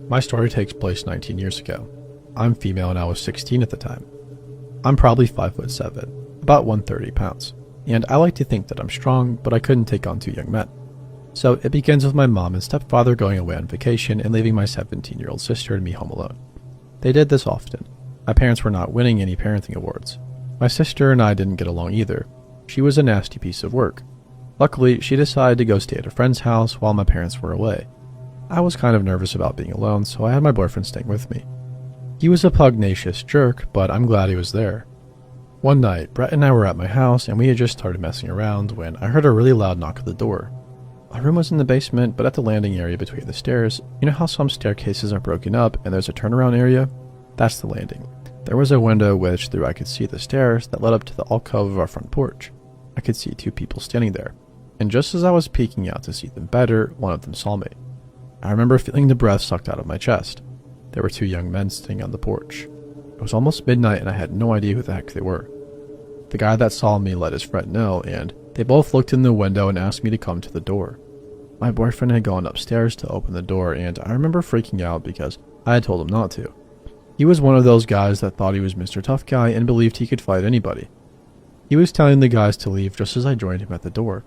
My story takes place 19 years ago. I'm female and I was 16 at the time. I'm probably 5'7", about 130 pounds, and I like to think that I'm strong, but I couldn't take on two young men. So it begins with my mom and stepfather going away on vacation and leaving my 17-year-old sister and me home alone. They did this often. My parents were not winning any parenting awards. My sister and I didn't get along either. She was a nasty piece of work. Luckily, she decided to go stay at a friend's house while my parents were away. I was kind of nervous about being alone, so I had my boyfriend staying with me. He was a pugnacious jerk, but I'm glad he was there. One night, Brett and I were at my house and we had just started messing around when I heard a really loud knock at the door. My room was in the basement, but at the landing area between the stairs. You know how some staircases are broken up and there's a turnaround area? That's the landing. There was a window which through I could see the stairs that led up to the alcove of our front porch. I could see two people standing there, and just as I was peeking out to see them better, one of them saw me. I remember feeling the breath sucked out of my chest. There were two young men sitting on the porch. It was almost midnight and I had no idea who the heck they were. The guy that saw me let his friend know, and they both looked in the window and asked me to come to the door. My boyfriend had gone upstairs to open the door, and I remember freaking out because I had told him not to. He was one of those guys that thought he was Mr. Tough Guy and believed he could fight anybody. He was telling the guys to leave just as I joined him at the door.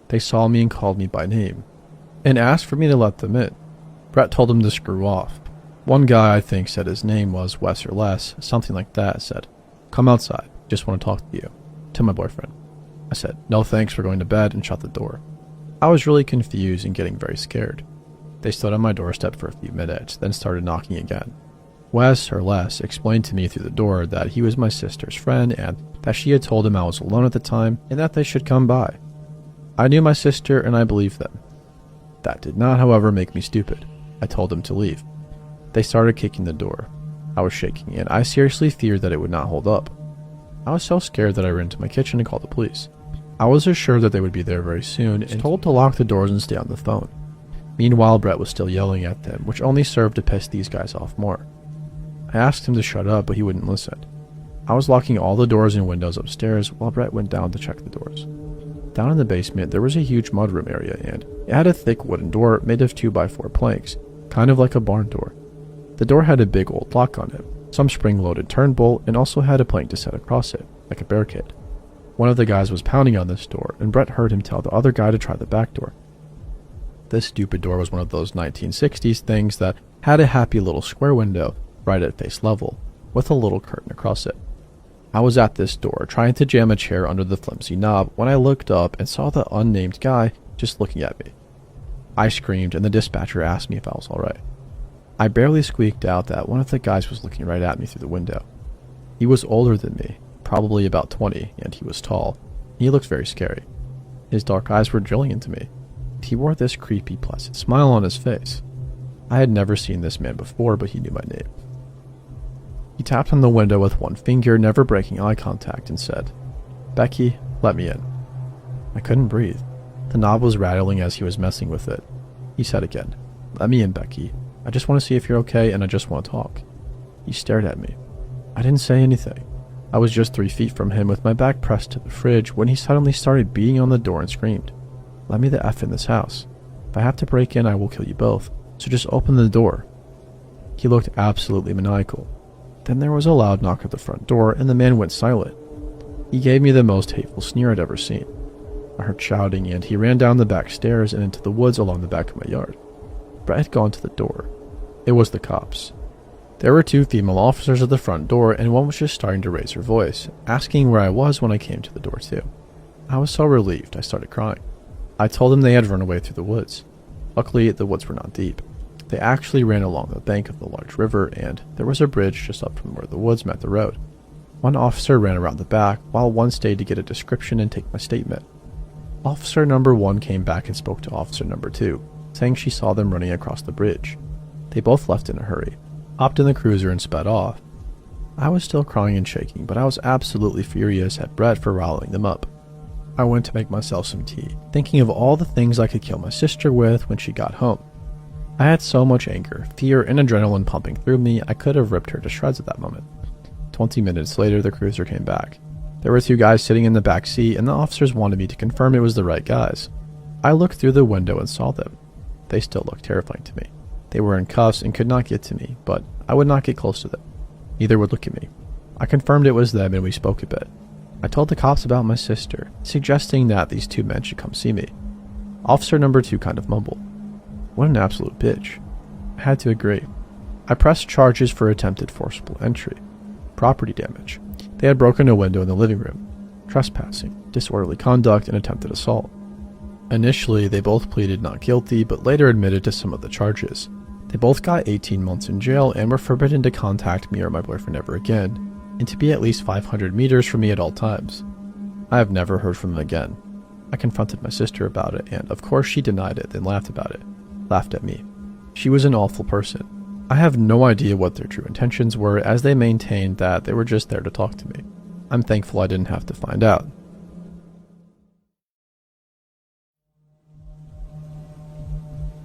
They saw me and called me by name, and asked for me to let them in. Brett told him to screw off. One guy, I think, said his name was Wes or Les, something like that, said, "Come outside, just want to talk to you," to my boyfriend. I said, "No thanks, we're going to bed," and shut the door. I was really confused and getting very scared. They stood on my doorstep for a few minutes, then started knocking again. Wes, or Les, explained to me through the door that he was my sister's friend and that she had told him I was alone at the time and that they should come by. I knew my sister and I believed them. That did not, however, make me stupid. I told them to leave. They started kicking the door. I was shaking and I seriously feared that it would not hold up. I was so scared that I ran to my kitchen and called the police. I was assured that they would be there very soon and told to lock the doors and stay on the phone. Meanwhile, Brett was still yelling at them, which only served to piss these guys off more. I asked him to shut up, but he wouldn't listen. I was locking all the doors and windows upstairs while Brett went down to check the doors. Down in the basement, there was a huge mudroom area, and it had a thick wooden door made of 2x4 planks, kind of like a barn door. The door had a big old lock on it, some spring-loaded turn bolt, and also had a plank to set across it, like a barricade. One of the guys was pounding on this door, and Brett heard him tell the other guy to try the back door. This stupid door was one of those 1960s things that had a happy little square window right at face level, with a little curtain across it. I was at this door, trying to jam a chair under the flimsy knob, when I looked up and saw the unnamed guy just looking at me. I screamed, and the dispatcher asked me if I was alright. I barely squeaked out that one of the guys was looking right at me through the window. He was older than me, probably about 20, and he was tall. He looked very scary. His dark eyes were drilling into me. He wore this creepy, placid smile on his face. I had never seen this man before, but he knew my name. He tapped on the window with one finger, never breaking eye contact, and said, "Becky, let me in." I couldn't breathe. The knob was rattling as he was messing with it. He said again, "Let me in, Becky. I just want to see if you're okay and I just want to talk." He stared at me. I didn't say anything. I was just 3 feet from him with my back pressed to the fridge when he suddenly started beating on the door and screamed, "Let me the F in this house. If I have to break in, I will kill you both, so just open the door." He looked absolutely maniacal. Then there was a loud knock at the front door and the man went silent. He gave me the most hateful sneer I'd ever seen. I heard shouting and he ran down the back stairs and into the woods along the back of my yard. Brett had gone to the door. It was the cops. There were 2 female officers at the front door and one was just starting to raise her voice, asking where I was when I came to the door too. I was so relieved I started crying. I told them they had run away through the woods. Luckily, the woods were not deep. They actually ran along the bank of the large river, and there was a bridge just up from where the woods met the road. One officer ran around the back, while one stayed to get a description and take my statement. Officer number 1 came back and spoke to officer number 2, saying she saw them running across the bridge. They both left in a hurry, hopped in the cruiser and sped off. I was still crying and shaking, but I was absolutely furious at Brett for riling them up. I went to make myself some tea, thinking of all the things I could kill my sister with when she got home. I had so much anger, fear, and adrenaline pumping through me, I could have ripped her to shreds at that moment. 20 minutes later, the cruiser came back. There were 2 guys sitting in the back seat, and the officers wanted me to confirm it was the right guys. I looked through the window and saw them. They still looked terrifying to me. They were in cuffs and could not get to me, but I would not get close to them. Neither would look at me. I confirmed it was them and we spoke a bit. I told the cops about my sister, suggesting that these two men should come see me. Officer number 2 kind of mumbled. What an absolute bitch. I had to agree. I pressed charges for attempted forcible entry, property damage. They had broken a window in the living room, trespassing, disorderly conduct, and attempted assault. Initially, they both pleaded not guilty, but later admitted to some of the charges. They both got 18 months in jail and were forbidden to contact me or my boyfriend ever again, and to be at least 500 meters from me at all times. I have never heard from them again. I confronted my sister about it, and of course she denied it, then laughed about it. Laughed at me. She was an awful person. I have no idea what their true intentions were, as they maintained that they were just there to talk to me. I'm thankful I didn't have to find out.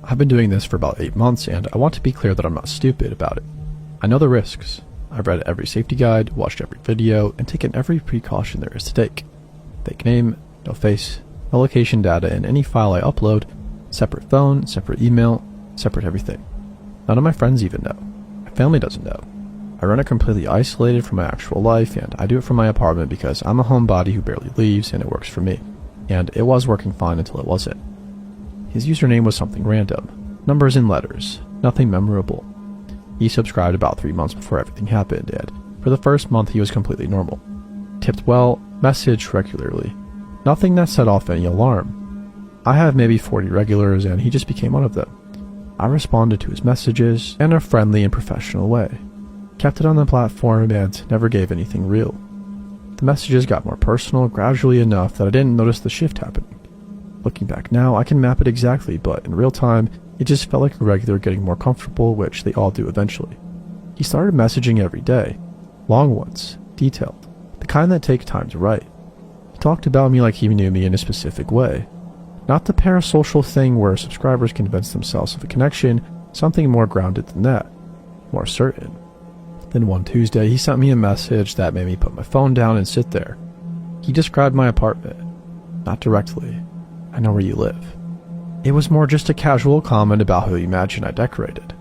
I've been doing this for about 8 months, and I want to be clear that I'm not stupid about it. I know the risks. I've read every safety guide, watched every video, and taken every precaution there is to take. Fake name, no face, no location data in any file I upload, separate phone, separate email, separate everything. None of my friends even know. My family doesn't know. I run it completely isolated from my actual life, and I do it from my apartment because I'm a homebody who barely leaves, and it works for me. And it was working fine until it wasn't. His username was something random. Numbers and letters. Nothing memorable. He subscribed about 3 months before everything happened, and for the first month he was completely normal. Tipped well, messaged regularly. Nothing that set off any alarm. I have maybe 40 regulars, and he just became one of them. I responded to his messages in a friendly and professional way. Kept it on the platform and never gave anything real. The messages got more personal gradually enough that I didn't notice the shift happening. Looking back now, I can map it exactly, but in real time, it just felt like a regular getting more comfortable, which they all do eventually. He started messaging every day. Long ones, detailed, the kind that take time to write. He talked about me like he knew me in a specific way. Not the parasocial thing where subscribers convince themselves of a connection, something more grounded than that, more certain. Then one Tuesday, he sent me a message that made me put my phone down and sit there. He described my apartment. Not directly. I know where you live. It was more just a casual comment about who he imagined I decorated.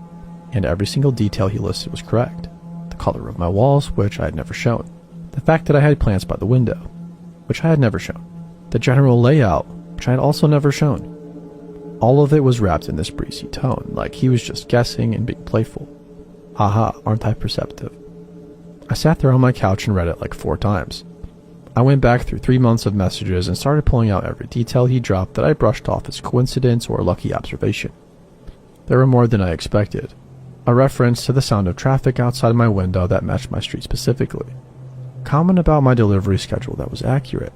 And every single detail he listed was correct. The color of my walls, which I had never shown. The fact that I had plants by the window, which I had never shown. The general layout, which I had also never shown. All of it was wrapped in this breezy tone, like he was just guessing and being playful. Haha, aren't I perceptive? I sat there on my couch and read it like 4 times. I went back through 3 months of messages and started pulling out every detail he dropped that I brushed off as coincidence or lucky observation. There were more than I expected. A reference to the sound of traffic outside my window that matched my street specifically. Comment about my delivery schedule that was accurate.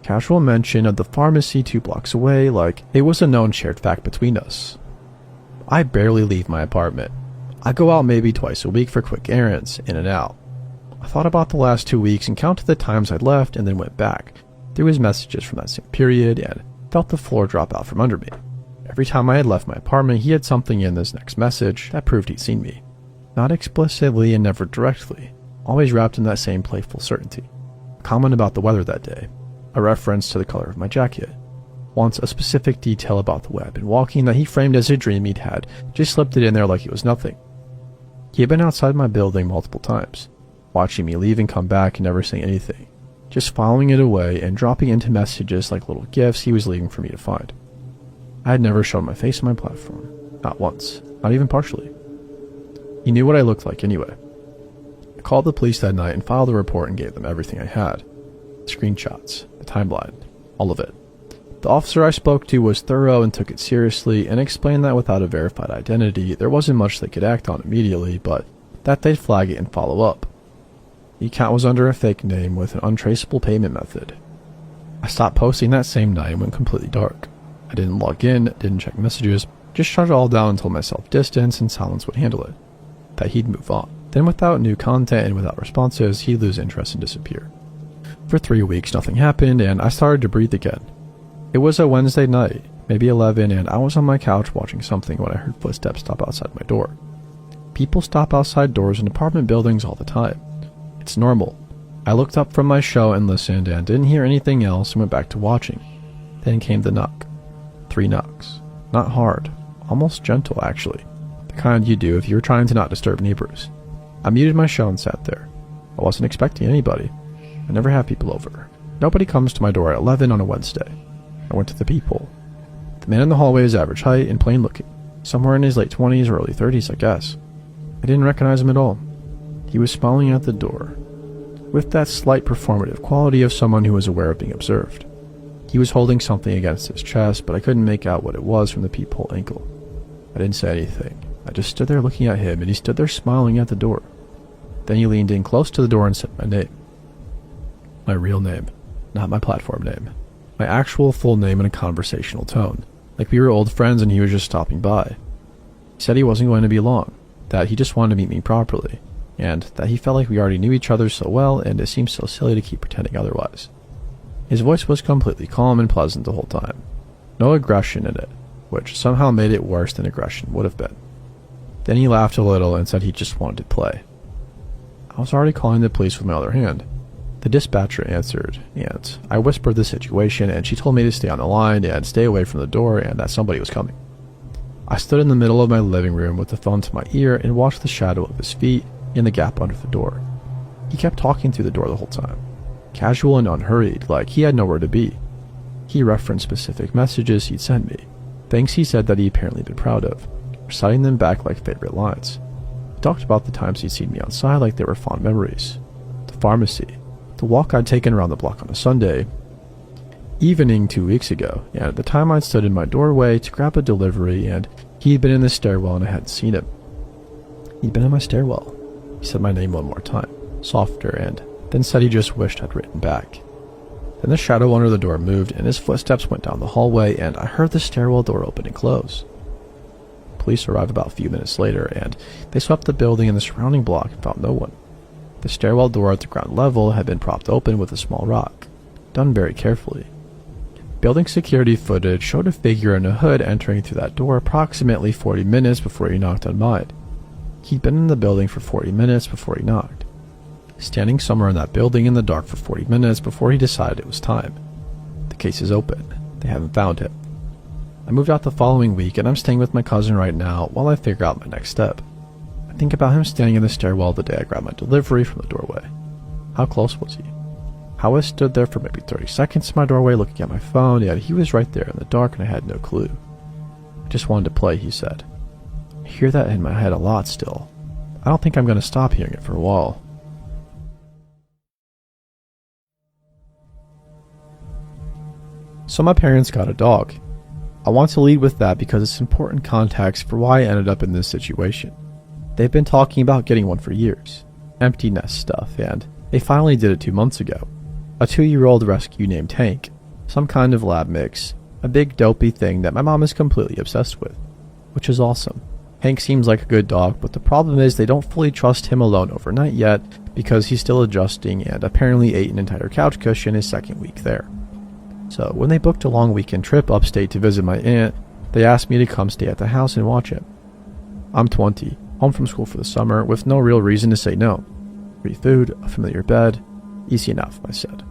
Casual mention of the pharmacy 2 blocks away, like it was a known shared fact between us. I barely leave my apartment. I go out maybe twice a week for quick errands, in and out. I thought about the last 2 weeks and counted the times I'd left and then went back through his messages from that same period and felt the floor drop out from under me. Every time I had left my apartment, he had something in this next message that proved he'd seen me. Not explicitly and never directly, always wrapped in that same playful certainty. A comment about the weather that day, a reference to the color of my jacket. Once a specific detail about the way I'd been walking that he framed as a dream he'd had, just slipped it in there like it was nothing. He had been outside my building multiple times, watching me leave and come back and never saying anything, just filing it away and dropping into messages like little gifts he was leaving for me to find. I had never shown my face on my platform, not once, not even partially. He knew what I looked like anyway. I called the police that night and filed a report and gave them everything I had. Screenshots, the timeline, all of it. The officer I spoke to was thorough and took it seriously and explained that without a verified identity, there wasn't much they could act on immediately, but that they'd flag it and follow up. The account was under a fake name with an untraceable payment method. I stopped posting that same night and went completely dark. I didn't log in, didn't check messages, just shut it all down and told myself distance and silence would handle it. That he'd move on. Then without new content and without responses, he'd lose interest and disappear. For 3 weeks nothing happened and I started to breathe again. It was a Wednesday night, maybe 11, and I was on my couch watching something when I heard footsteps stop outside my door. People stop outside doors in apartment buildings all the time. It's normal. I looked up from my show and listened and didn't hear anything else and went back to watching. Then came the knock. 3 knocks. Not hard. Almost gentle, actually. the kind you do if you were trying to not disturb neighbors. I muted my show and sat there. I wasn't expecting anybody. I never have people over. Nobody comes to my door at 11 on a Wednesday. I went to the peephole. The man in the hallway is average height and plain looking. Somewhere in his late 20s or early 30s, I guess. I didn't recognize him at all. He was smiling at the door, with that slight performative quality of someone who was aware of being observed. He was holding something against his chest, but I couldn't make out what it was from the peephole angle. I didn't say anything. I just stood there looking at him, and he stood there smiling at the door. Then he leaned in close to the door and said my name. My real name, not my platform name. My actual full name in a conversational tone, like we were old friends and he was just stopping by. He said he wasn't going to be long, that he just wanted to meet me properly, and that he felt like we already knew each other so well and it seemed so silly to keep pretending otherwise. His voice was completely calm and pleasant the whole time. No aggression in it, which somehow made it worse than aggression would have been. Then he laughed a little and said he just wanted to play. I was already calling the police with my other hand. The dispatcher answered, and I whispered the situation, and she told me to stay on the line and stay away from the door and that somebody was coming. I stood in the middle of my living room with the phone to my ear and watched the shadow of his feet in the gap under the door. He kept talking through the door the whole time, casual and unhurried, like he had nowhere to be. He referenced specific messages he'd sent me, things he said that he apparently been proud of, reciting them back like favorite lines. He talked about the times he'd seen me outside like they were fond memories. The pharmacy, the walk I'd taken around the block on a Sunday evening 2 weeks ago, and at the time I'd stood in my doorway to grab a delivery and he'd been in the stairwell and I hadn't seen him. He'd been in my stairwell. He said my name one more time, softer, and then said he just wished I'd written back. Then the shadow under the door moved and his footsteps went down the hallway and I heard the stairwell door open and close. Police arrived about a few minutes later and they swept the building and the surrounding block and found no one. The stairwell door at the ground level had been propped open with a small rock, done very carefully. Building security footage showed a figure in a hood entering through that door approximately 40 minutes before he knocked on mine. He'd been in the building for 40 minutes before he knocked, standing somewhere in that building in the dark for 40 minutes before he decided it was time. The case is open. They haven't found him. I moved out the following week and I'm staying with my cousin right now while I figure out my next step. I think about him standing in the stairwell the day I grabbed my delivery from the doorway. How close was he? How I stood there for maybe 30 seconds in my doorway looking at my phone, yet he was right there in the dark and I had no clue. I just wanted to play, he said. I hear that in my head a lot still. I don't think I'm going to stop hearing it for a while. So my parents got a dog. I want to lead with that because it's important context for why I ended up in this situation. They've been talking about getting one for years. Empty nest stuff, and they finally did it 2 months ago. A 2-year-old rescue named Hank, some kind of lab mix, a big dopey thing that my mom is completely obsessed with, which is awesome. Hank seems like a good dog, but the problem is they don't fully trust him alone overnight yet because he's still adjusting and apparently ate an entire couch cushion his second week there. So when they booked a long weekend trip upstate to visit my aunt, they asked me to come stay at the house and watch him. I'm 20, home from school for the summer, with no real reason to say no. Free food, a familiar bed, easy enough, I said.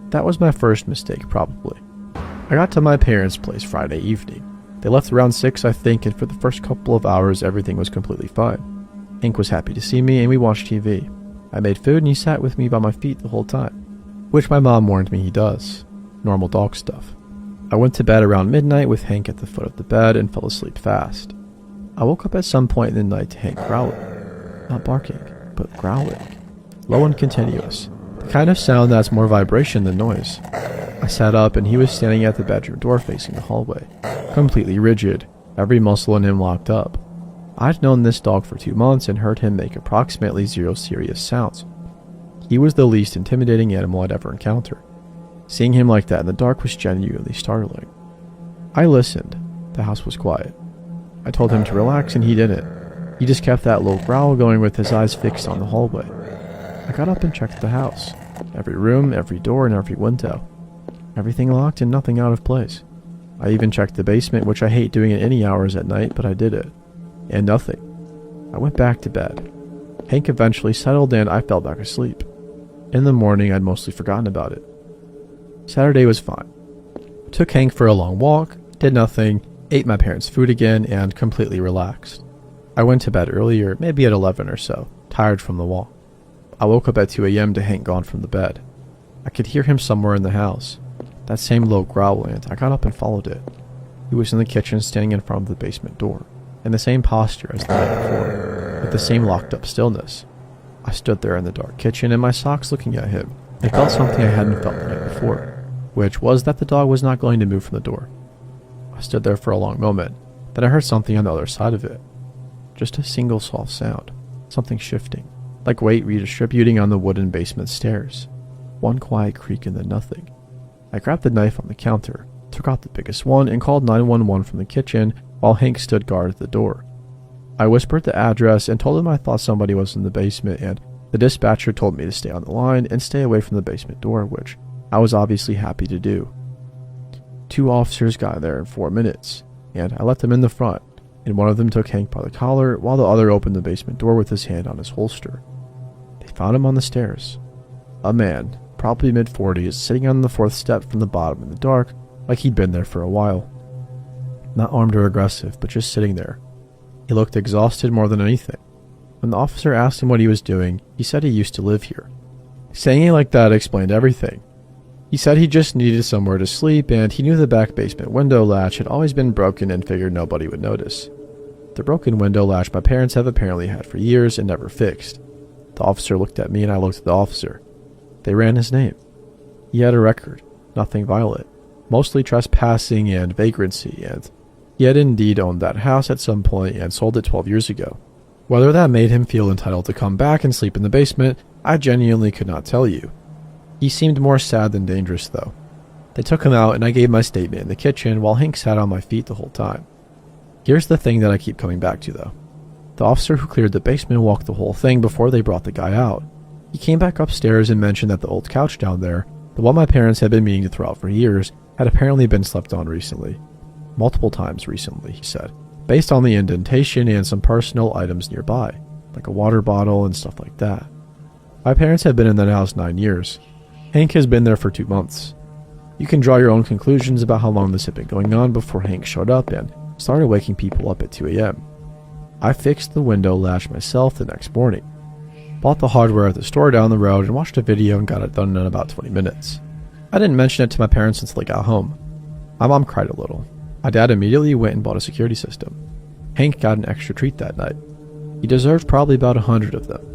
That was my first mistake, probably. I got to my parents' place Friday evening. They left around 6, I think, and for the first couple of hours everything was completely fine. Hank was happy to see me and we watched TV. I made food and he sat with me by my feet the whole time, which my mom warned me he does. Normal dog stuff. I went to bed around midnight with Hank at the foot of the bed and fell asleep fast. I woke up at some point in the night to Hank growling. Not barking, but growling. Low and continuous. The kind of sound that's more vibration than noise. I sat up and he was standing at the bedroom door facing the hallway. Completely rigid, every muscle in him locked up. I'd known this dog for 2 months and heard him make approximately 0 serious sounds. He was the least intimidating animal I'd ever encountered. Seeing him like that in the dark was genuinely startling. I listened. The house was quiet. I told him to relax and he didn't. He just kept that low growl going with his eyes fixed on the hallway. I got up and checked the house. Every room, every door, and every window. Everything locked and nothing out of place. I even checked the basement, which I hate doing at any hours at night, but I did it. And nothing. I went back to bed. Hank eventually settled and I fell back asleep. In the morning, I'd mostly forgotten about it. Saturday was fine. Took Hank for a long walk, did nothing, ate my parents' food again, and completely relaxed. I went to bed earlier, maybe at 11 or so, tired from the walk. I woke up at 2 a.m. to Hank gone from the bed. I could hear him somewhere in the house. That same low growl, and I got up and followed it. He was in the kitchen standing in front of the basement door, in the same posture as the night before, with the same locked up stillness. I stood there in the dark kitchen in my socks looking at him, and felt something I hadn't felt the night before, which was that the dog was not going to move from the door. I stood there for a long moment, then I heard something on the other side of it. Just a single soft sound, something shifting, like weight redistributing on the wooden basement stairs. One quiet creak and then nothing. I grabbed the knife on the counter, took out the biggest one, and called 911 from the kitchen while Hank stood guard at the door. I whispered the address and told him I thought somebody was in the basement, and the dispatcher told me to stay on the line and stay away from the basement door, which I was obviously happy to do. 2 officers got there in 4 minutes, and I let them in the front, and one of them took Hank by the collar while the other opened the basement door with his hand on his holster. They found him on the stairs. A man, probably mid-40s, sitting on the 4th step from the bottom in the dark, like he'd been there for a while. Not armed or aggressive, but just sitting there. He looked exhausted more than anything. When the officer asked him what he was doing, he said he used to live here. Saying it like that explained everything. He said he just needed somewhere to sleep, and he knew the back basement window latch had always been broken and figured nobody would notice. The broken window latch my parents have apparently had for years and never fixed. The officer looked at me and I looked at the officer. They ran his name. He had a record, nothing violent, mostly trespassing and vagrancy, and he had indeed owned that house at some point and sold it 12 years ago. Whether that made him feel entitled to come back and sleep in the basement, I genuinely could not tell you. He seemed more sad than dangerous, though. They took him out and I gave my statement in the kitchen while Hank sat on my feet the whole time. Here's the thing that I keep coming back to, though. The officer who cleared the basement walked the whole thing before they brought the guy out. He came back upstairs and mentioned that the old couch down there, the one my parents had been meaning to throw out for years, had apparently been slept on recently. Multiple times recently, he said, based on the indentation and some personal items nearby, like a water bottle and stuff like that. My parents have been in that house 9 years. Hank has been there for 2 months. You can draw your own conclusions about how long this had been going on before Hank showed up and started waking people up at 2 a.m. I fixed the window latch myself the next morning, bought the hardware at the store down the road, and watched a video and got it done in about 20 minutes. I didn't mention it to my parents until they got home. My mom cried a little. My dad immediately went and bought a security system. Hank got an extra treat that night. He deserved probably about 100 of them.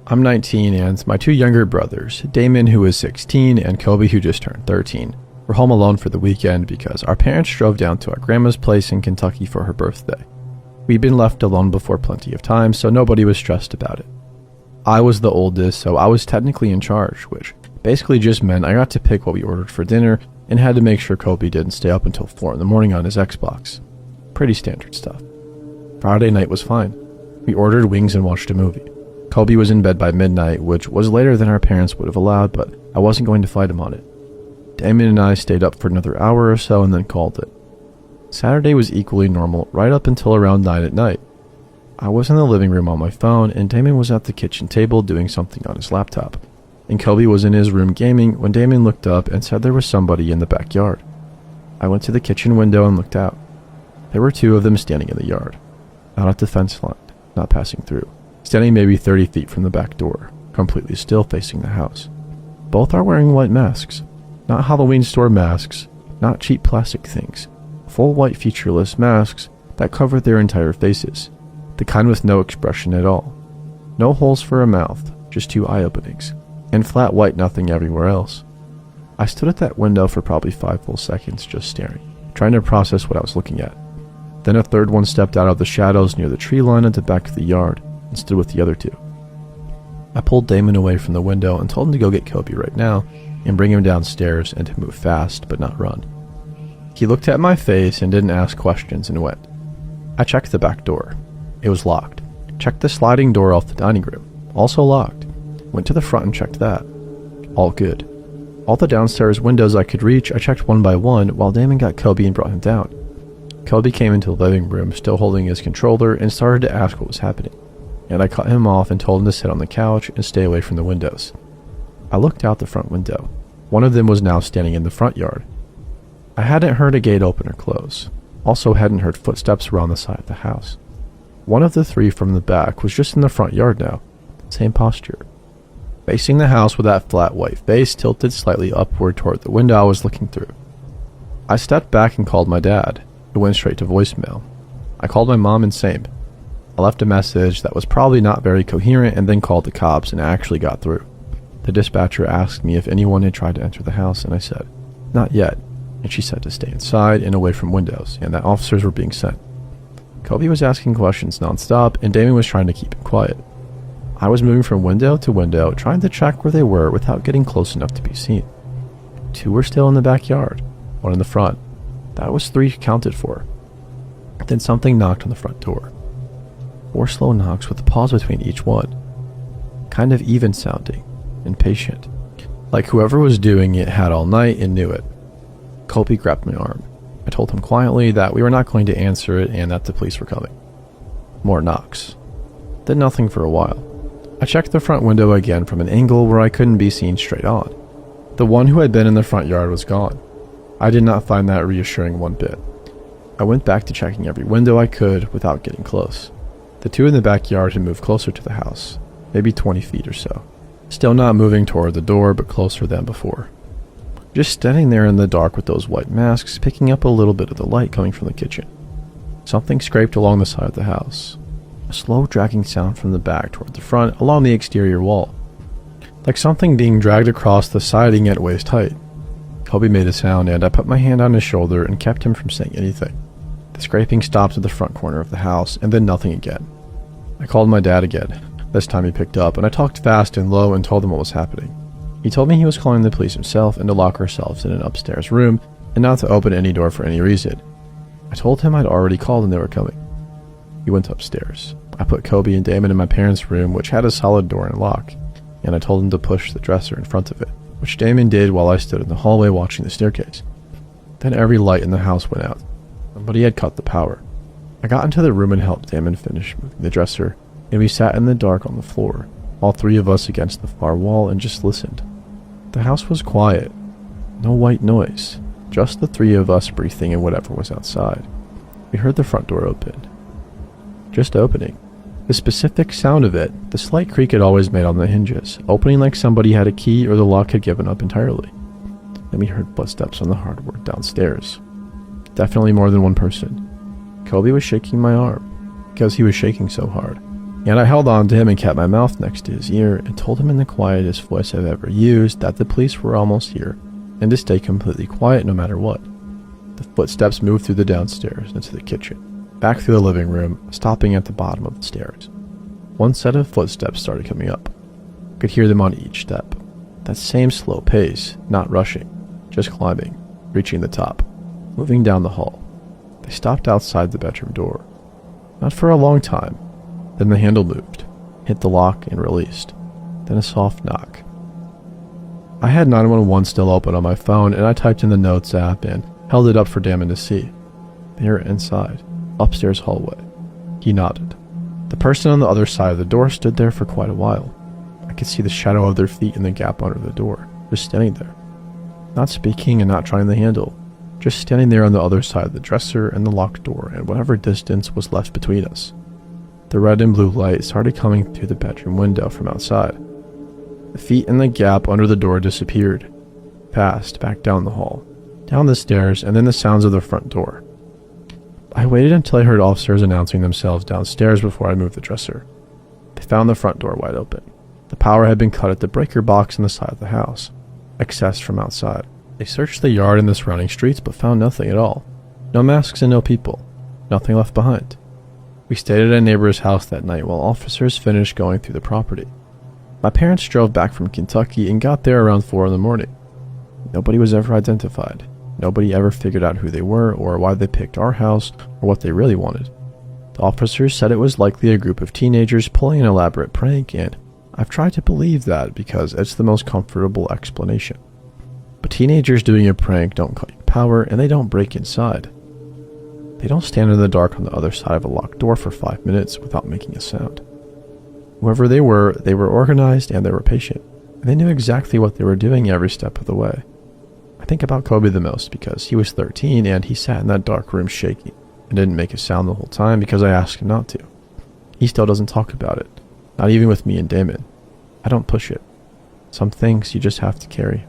I'm 19 and my 2 younger brothers, Damon who is 16 and Kobe who just turned 13, were home alone for the weekend because our parents drove down to our grandma's place in Kentucky for her birthday. We'd been left alone before plenty of times, so nobody was stressed about it. I was the oldest, so I was technically in charge, which basically just meant I got to pick what we ordered for dinner and had to make sure Kobe didn't stay up until 4 in the morning on his Xbox. Pretty standard stuff. Friday night was fine. We ordered wings and watched a movie. Kobe was in bed by midnight, which was later than our parents would have allowed, but I wasn't going to fight him on it. Damon and I stayed up for another hour or so and then called it. Saturday was equally normal right up until around 9 at night. I was in the living room on my phone and Damon was at the kitchen table doing something on his laptop. And Kobe was in his room gaming when Damon looked up and said there was somebody in the backyard. I went to the kitchen window and looked out. There were 2 of them standing in the yard, not at the fence line, not passing through. Standing maybe 30 feet from the back door, completely still facing the house. Both are wearing white masks. Not Halloween store masks, not cheap plastic things. Full white featureless masks that cover their entire faces. The kind with no expression at all. No holes for a mouth, just 2 eye openings. And flat white nothing everywhere else. I stood at that window for probably 5 full seconds just staring, trying to process what I was looking at. Then a third one stepped out of the shadows near the tree line at the back of the yard and stood with the other 2. I pulled Damon away from the window and told him to go get Kobe right now and bring him downstairs and to move fast but not run. He looked at my face and didn't ask questions and went. I checked the back door. It was locked. Checked the sliding door off the dining room. Also locked. Went to the front and checked that. All good. All the downstairs windows I could reach I checked one by one while Damon got Kobe and brought him down. Kobe came into the living room still holding his controller and started to ask what was happening. And I cut him off and told him to sit on the couch and stay away from the windows. I looked out the front window. One of them was now standing in the front yard. I hadn't heard a gate open or close. Also hadn't heard footsteps around the side of the house. One of the three from the back was just in the front yard now. Same posture. Facing the house with that flat white face tilted slightly upward toward the window I was looking through. I stepped back and called my dad. It went straight to voicemail. I called my mom and same. I left a message that was probably not very coherent and then called the cops and actually got through. The dispatcher asked me if anyone had tried to enter the house and I said, not yet, and she said to stay inside and away from windows and that officers were being sent. Kobe was asking questions nonstop and Damon was trying to keep him quiet. I was moving from window to window trying to check where they were without getting close enough to be seen. 2 were still in the backyard, 1 in the front. That was 3 counted for. Then something knocked on the front door. 4 slow knocks with a pause between each one. Kind of even sounding, impatient. Like whoever was doing it had all night and knew it. Colby grabbed my arm. I told him quietly that we were not going to answer it and that the police were coming. More knocks. Then nothing for a while. I checked the front window again from an angle where I couldn't be seen straight on. The one who had been in the front yard was gone. I did not find that reassuring one bit. I went back to checking every window I could without getting close. The 2 in the backyard had moved closer to the house, maybe 20 feet or so. Still not moving toward the door, but closer than before. Just standing there in the dark with those white masks, picking up a little bit of the light coming from the kitchen. Something scraped along the side of the house. A slow dragging sound from the back toward the front along the exterior wall. Like something being dragged across the siding at waist height. Kobe made a sound and I put my hand on his shoulder and kept him from saying anything. The scraping stopped at the front corner of the house and then nothing again. I called my dad again. This time he picked up and I talked fast and low and told him what was happening. He told me he was calling the police himself and to lock ourselves in an upstairs room and not to open any door for any reason. I told him I'd already called and they were coming. He went upstairs. I put Kobe and Damon in my parents' room, which had a solid door and lock, and I told him to push the dresser in front of it, which Damon did while I stood in the hallway watching the staircase. Then every light in the house went out. Somebody had cut the power. I got into the room and helped Damon finish moving the dresser, and we sat in the dark on the floor, all 3 of us against the far wall, and just listened. The house was quiet. No white noise. Just the 3 of us breathing in whatever was outside. We heard the front door open. Just opening. The specific sound of it, the slight creak it always made on the hinges, opening like somebody had a key or the lock had given up entirely. Then we heard footsteps on the hardwood downstairs. Definitely more than one person. Kobe was shaking my arm, because he was shaking so hard, and I held on to him and kept my mouth next to his ear and told him in the quietest voice I've ever used that the police were almost here, and to stay completely quiet no matter what. The footsteps moved through the downstairs into the kitchen. Back through the living room, stopping at the bottom of the stairs. One set of footsteps started coming up. I could hear them on each step. That same slow pace, not rushing, just climbing, reaching the top, moving down the hall. They stopped outside the bedroom door. Not for a long time. Then the handle moved, hit the lock and released. Then a soft knock. I had 911 still open on my phone and I typed in the notes app and held it up for Damon to see. They were inside. Upstairs hallway. He nodded. The person on the other side of the door stood there for quite a while. I could see the shadow of their feet in the gap under the door, just standing there. Not speaking and not trying the handle, just standing there on the other side of the dresser and the locked door and whatever distance was left between us. The red and blue light started coming through the bedroom window from outside. The feet in the gap under the door disappeared, passed back down the hall, down the stairs, and then the sounds of the front door. I waited until I heard officers announcing themselves downstairs before I moved the dresser. They found the front door wide open. The power had been cut at the breaker box on the side of the house, accessed from outside. They searched the yard and the surrounding streets but found nothing at all. No masks and no people. Nothing left behind. We stayed at a neighbor's house that night while officers finished going through the property. My parents drove back from Kentucky and got there around 4 in the morning. Nobody was ever identified. Nobody ever figured out who they were or why they picked our house or what they really wanted. The officers said it was likely a group of teenagers pulling an elaborate prank, and I've tried to believe that because it's the most comfortable explanation. But teenagers doing a prank don't cut your power and they don't break inside. They don't stand in the dark on the other side of a locked door for 5 minutes without making a sound. Whoever they were organized and they were patient. They knew exactly what they were doing every step of the way. I think about Kobe the most because he was 13 and he sat in that dark room shaking and didn't make a sound the whole time because I asked him not to. He still doesn't talk about it, not even with me and Damon. I don't push it. Some things you just have to carry.